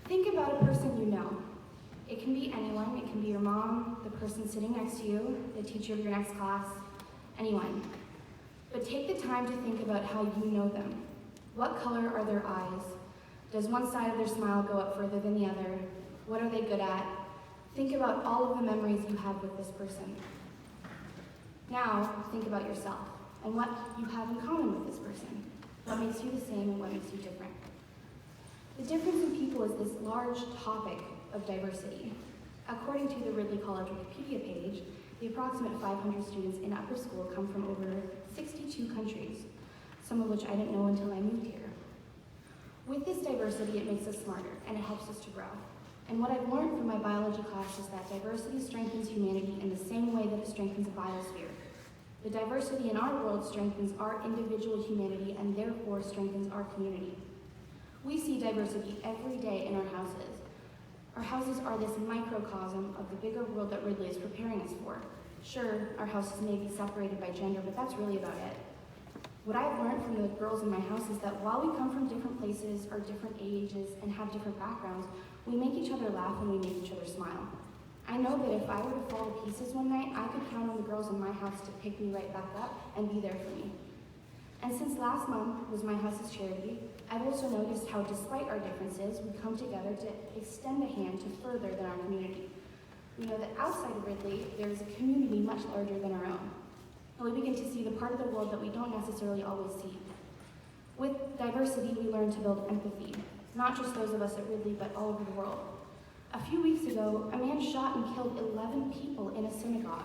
Think about a person you know. It can be anyone. It can be your mom, the person sitting next to you, the teacher of your next class, anyone. But take the time to think about how you know them. What color are their eyes? Does one side of their smile go up further than the other? What are they good at? Think about all of the memories you have with this person. Now, think about yourself and what you have in common with this person. What makes you the same and what makes you different? The difference in people is this large topic of diversity. According to the Ridley College Wikipedia page, the approximate 500 students in upper school come from over 62 countries, some of which I didn't know until I moved here. With this diversity, it makes us smarter and it helps us to grow. And what I've learned from my biology class is that diversity strengthens humanity in the same way that it strengthens a biosphere. The diversity in our world strengthens our individual humanity and therefore strengthens our community. We see diversity every day in our houses. Our houses are this microcosm of the bigger world that Ridley is preparing us for. Sure, our houses may be separated by gender, but that's really about it. What I've learned from the girls in my house is that while we come from different places or different ages and have different backgrounds, we make each other laugh and we make each other smile. I know that if I were to fall to pieces one night, I could count on the girls in my house to pick me right back up and be there for me. And since last month was my house's charity, I've also noticed how despite our differences, we come together to extend a hand to further than our community. We know that outside of Ridley, there is a community much larger than our own. And we begin to see the part of the world that we don't necessarily always see. With diversity, we learn to build empathy, not just those of us at Ridley, but all over the world. A few weeks ago, a man shot and killed 11 people in a synagogue.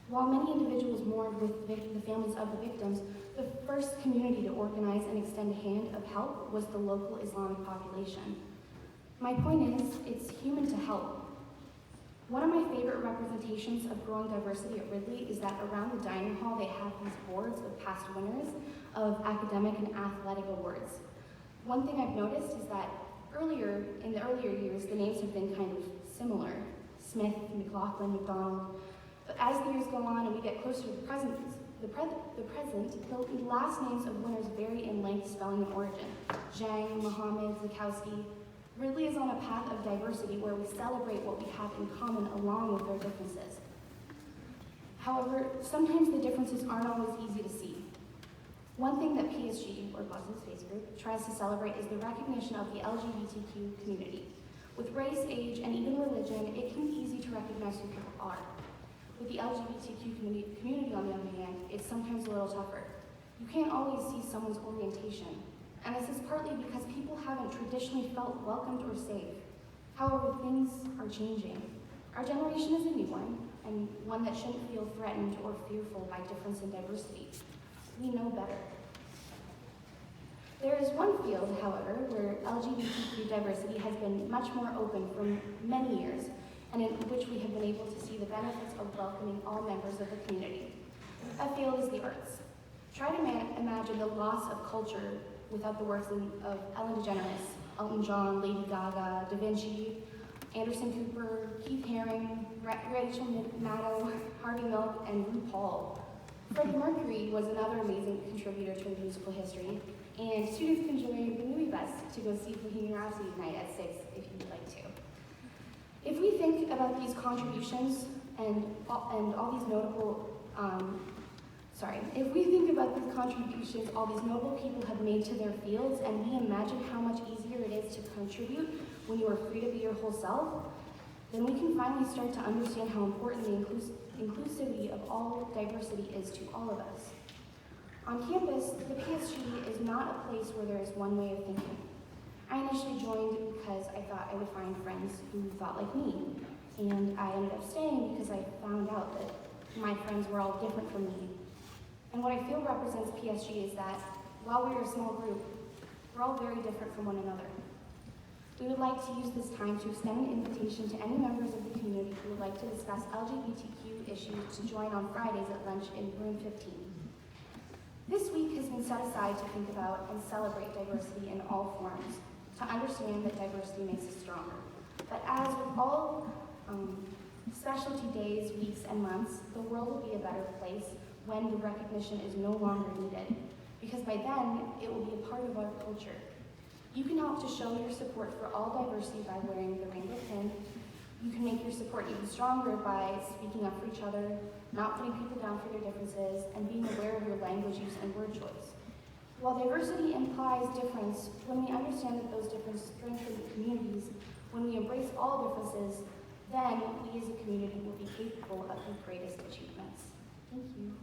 While many individuals mourned with the families of the victims, the first community to organize and extend a hand of help was the local Islamic population. My point is, it's human to help. One of my favorite representations of growing diversity at Ridley is that around the dining hall they have these boards of past winners of academic and athletic awards. One thing I've noticed is that in the earlier years, the names have been kind of similar. Smith, McLaughlin, McDonald. But as the years go on and we get closer to the present, the last names of winners vary in length, spelling, and origin. Zhang, Mohammed, Zakowski. Ridley is on a path of diversity where we celebrate what we have in common along with our differences. However, sometimes the differences aren't always easy to see. One thing that PSG, or Boston Space Group, tries to celebrate is the recognition of the LGBTQ community. With race, age, and even religion, it can be easy to recognize who people are. With the LGBTQ community, on the other hand, it's sometimes a little tougher. You can't always see someone's orientation, and this is partly because people haven't traditionally felt welcomed or safe. However, things are changing. Our generation is a new one, and one that shouldn't feel threatened or fearful by difference and diversity. We know better. There is one field, however, where LGBTQ diversity has been much more open for many years, and in which we have been able to see the benefits of welcoming all members of the community. That field is the arts. Try to imagine the loss of culture without the works of Ellen DeGeneres, Elton John, Lady Gaga, Da Vinci, Anderson Cooper, Keith Haring, Rachel Maddow, Harvey Milk, and RuPaul. Freddie Mercury was another amazing contributor to musical history, and students can join the movie bus to go see Bohemian Rhapsody tonight at 6 if you would like to. If we think about these contributions and all these notable, if we think about these contributions all these notable people have made to their fields, and we imagine how much easier it is to contribute when you are free to be your whole self, then we can finally start to understand how important the inclusivity of all diversity is to all of us. On campus, the PSG is not a place where there is one way of thinking. I initially joined because I thought I would find friends who thought like me, and I ended up staying because I found out that my friends were all different from me. And what I feel represents PSG is that while we're a small group, we're all very different from one another. We would like to use this time to extend an invitation to any members of the community who would like to discuss LGBTQ issues to join on Fridays at lunch in room 15. This week has been set aside to think about and celebrate diversity in all forms, to understand that diversity makes us stronger. But as with all specialty days, weeks, and months, the world will be a better place when the recognition is no longer needed, because by then, it will be a part of our culture. You can help to show your support for all diversity by wearing the rainbow pin. You can make your support even stronger by speaking up for each other, not putting people down for their differences, and being aware of your language use and word choice. While diversity implies difference, when we understand that those differences strengthen communities, when we embrace all differences, then we as a community will be capable of the greatest achievements. Thank you.